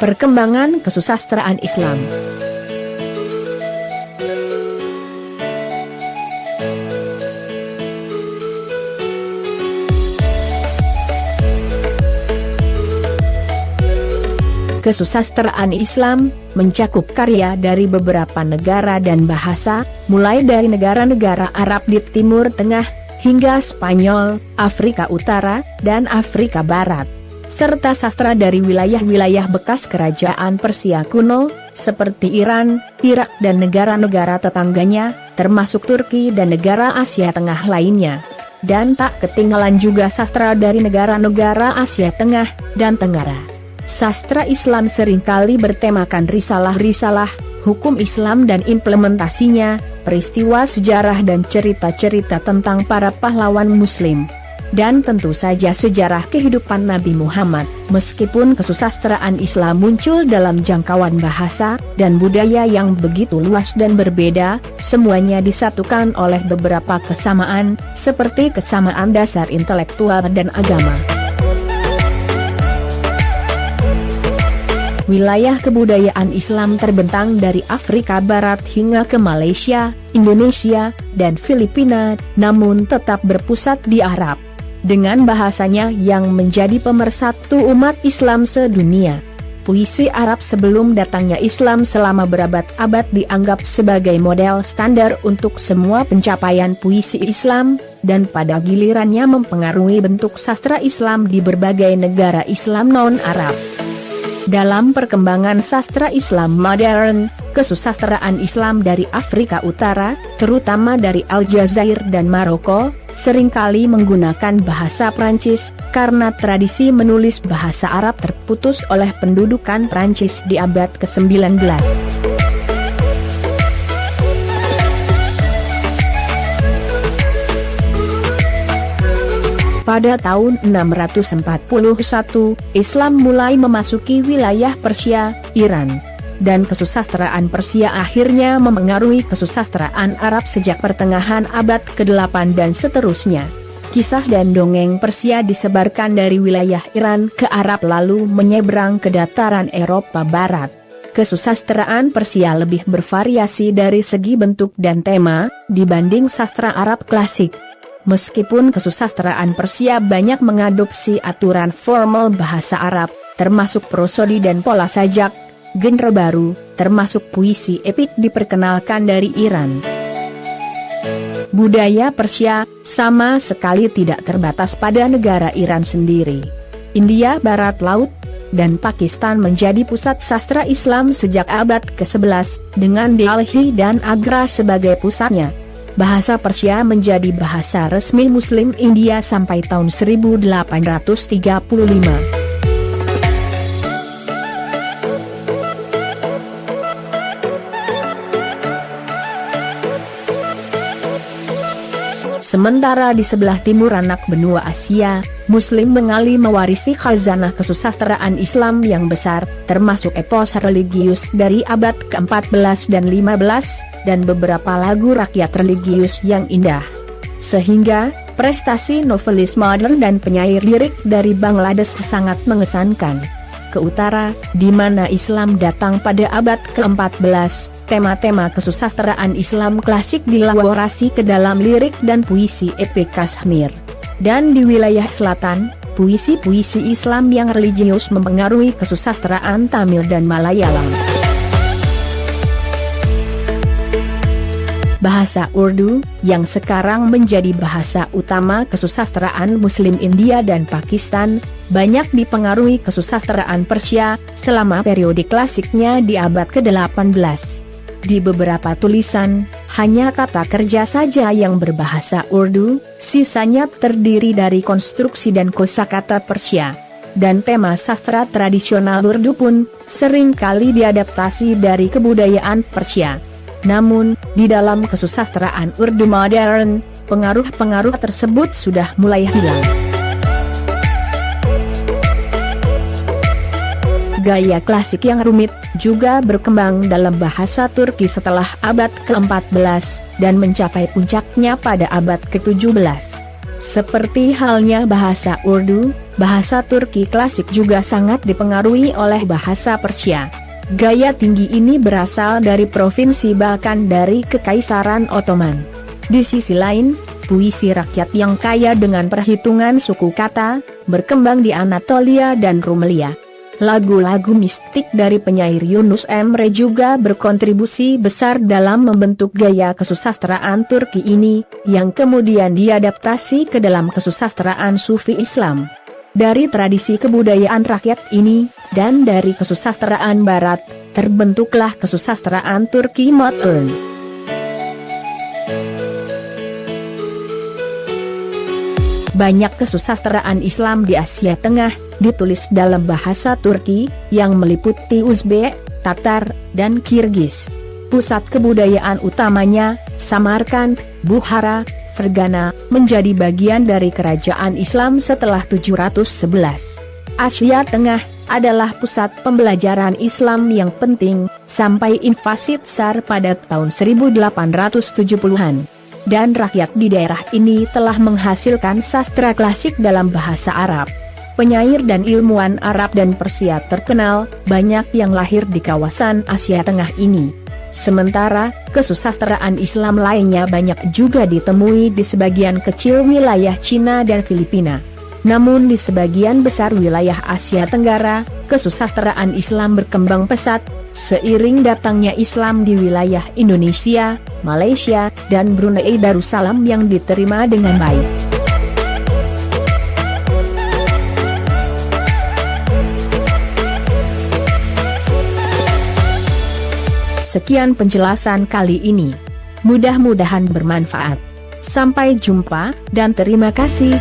Perkembangan kesusastraan Islam. Kesusastraan Islam mencakup karya dari beberapa negara dan bahasa, mulai dari negara-negara Arab di Timur Tengah, hingga Spanyol, Afrika Utara, dan Afrika Barat, serta sastra dari wilayah-wilayah bekas kerajaan Persia kuno, seperti Iran, Irak dan negara-negara tetangganya, termasuk Turki dan negara Asia Tengah lainnya. Dan tak ketinggalan juga sastra dari negara-negara Asia Tengah dan Tenggara. Sastra Islam seringkali bertemakan risalah-risalah, hukum Islam dan implementasinya, peristiwa sejarah dan cerita-cerita tentang para pahlawan Muslim. Dan tentu saja sejarah kehidupan Nabi Muhammad. Meskipun kesusastraan Islam muncul dalam jangkauan bahasa dan budaya yang begitu luas dan berbeda, semuanya disatukan oleh beberapa kesamaan, seperti kesamaan dasar intelektual dan agama. Wilayah kebudayaan Islam terbentang dari Afrika Barat hingga ke Malaysia, Indonesia, dan Filipina, namun tetap berpusat di Arab. Dengan bahasanya yang menjadi pemersatu umat Islam sedunia. Puisi Arab sebelum datangnya Islam selama berabad-abad dianggap sebagai model standar untuk semua pencapaian puisi Islam, dan pada gilirannya mempengaruhi bentuk sastra Islam di berbagai negara Islam non-Arab. Dalam perkembangan sastra Islam modern, kesusastraan Islam dari Afrika Utara, terutama dari Aljazair dan Maroko, seringkali menggunakan bahasa Prancis, karena tradisi menulis bahasa Arab terputus oleh pendudukan Prancis di abad ke-19. Pada tahun 641, Islam mulai memasuki wilayah Persia, Iran. Dan kesusastraan Persia akhirnya memengaruhi kesusastraan Arab sejak pertengahan abad ke-8 dan seterusnya. Kisah dan dongeng Persia disebarkan dari wilayah Iran ke Arab lalu menyeberang ke dataran Eropa Barat. Kesusastraan Persia lebih bervariasi dari segi bentuk dan tema, dibanding sastra Arab klasik. Meskipun kesusastraan Persia banyak mengadopsi aturan formal bahasa Arab, termasuk prosodi dan pola sajak, genre baru, termasuk puisi epik diperkenalkan dari Iran. Budaya Persia sama sekali tidak terbatas pada negara Iran sendiri. India Barat Laut dan Pakistan menjadi pusat sastra Islam sejak abad ke-11, dengan Delhi dan Agra sebagai pusatnya. Bahasa Persia menjadi bahasa resmi Muslim India sampai tahun 1835. Sementara di sebelah timur anak benua Asia, Muslim mengalih mewarisi khazanah kesusastraan Islam yang besar, termasuk epos religius dari abad ke-14 dan 15, dan beberapa lagu rakyat religius yang indah. Sehingga, prestasi novelis modern dan penyair lirik dari Bangladesh sangat mengesankan. Ke utara, di mana Islam datang pada abad ke-14, tema-tema kesusastraan Islam klasik dilaborasi ke dalam lirik dan puisi epik Kashmir. Dan di wilayah selatan, puisi-puisi Islam yang religius mempengaruhi kesusastraan Tamil dan Malayalam. Bahasa Urdu, yang sekarang menjadi bahasa utama kesusastraan Muslim India dan Pakistan, banyak dipengaruhi kesusastraan Persia selama periode klasiknya di abad ke-18. Di beberapa tulisan, hanya kata kerja saja yang berbahasa Urdu, sisanya terdiri dari konstruksi dan kosakata Persia. Dan tema sastra tradisional Urdu pun seringkali diadaptasi dari kebudayaan Persia. Namun, di dalam kesusastraan Urdu modern, pengaruh-pengaruh tersebut sudah mulai hilang. Gaya klasik yang rumit juga berkembang dalam bahasa Turki setelah abad ke-14 dan mencapai puncaknya pada abad ke-17. Seperti halnya bahasa Urdu, Bahasa Turki klasik juga sangat dipengaruhi oleh bahasa Persia. Gaya tinggi ini berasal dari provinsi bahkan dari Kekaisaran Ottoman. Di sisi lain, puisi rakyat yang kaya dengan perhitungan suku kata, berkembang di Anatolia dan Rumelia. Lagu-lagu mistik dari penyair Yunus Emre juga berkontribusi besar dalam membentuk gaya kesusastraan Turki ini, yang kemudian diadaptasi ke dalam kesusastraan Sufi Islam. Dari tradisi kebudayaan rakyat ini, dan dari kesusastraan Barat, terbentuklah kesusastraan Turki modern. Banyak kesusastraan Islam di Asia Tengah ditulis dalam bahasa Turki, yang meliputi Uzbek, Tatar, dan Kirgis. Pusat kebudayaan utamanya, Samarkand, Bukhara, Fergana, menjadi bagian dari kerajaan Islam setelah 711. Asia Tengah adalah pusat pembelajaran Islam yang penting, sampai invasi Tsar pada tahun 1870-an. Dan rakyat di daerah ini telah menghasilkan sastra klasik dalam bahasa Arab. Penyair dan ilmuwan Arab dan Persia terkenal, banyak yang lahir di kawasan Asia Tengah ini. Sementara, kesusastraan Islam lainnya banyak juga ditemui di sebagian kecil wilayah Cina dan Filipina. Namun di sebagian besar wilayah Asia Tenggara, kesusastraan Islam berkembang pesat, seiring datangnya Islam di wilayah Indonesia, Malaysia, dan Brunei Darussalam yang diterima dengan baik. Sekian penjelasan kali ini. Mudah-mudahan bermanfaat. Sampai jumpa, dan terima kasih.